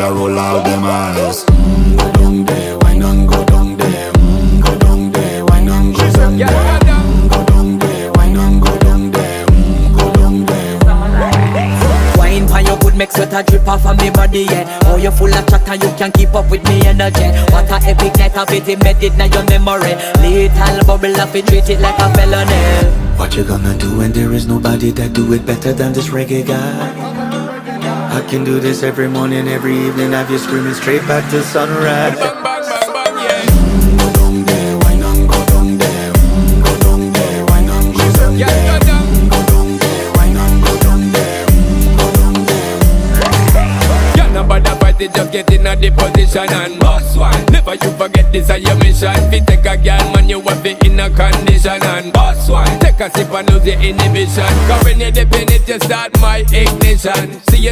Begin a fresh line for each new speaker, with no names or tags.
I roll out them eyes. Go down there, why not go down there? Go down there, why not go down there? Go down there, why not go down there? Go down there.
Wine for your good make sweat a drip off of me body, yeah. Oh, you full of chatter, you can keep up with me energy. What a epic night of it, embedded in your memory. Little bubble up, it treat it like a felony.
What you gonna do when there is nobody that do it better than this reggae guy? I can do this every morning, every evening, have you screaming straight back to sunrise.
Bang, bang, bang, bang, yeah.
Go down there, why not go down there? Go down there, why not go down there?
Yeah, go down.
Go down there, why not go down there? Go down there.
Yeah, nobody fight it, just get in a the position and boss one. Never you forget this is your mission. Fi take a girl, man, you have it in a condition and boss one. Take a sip and lose your inhibition. Cause when you dip in it, you start my ignition. See you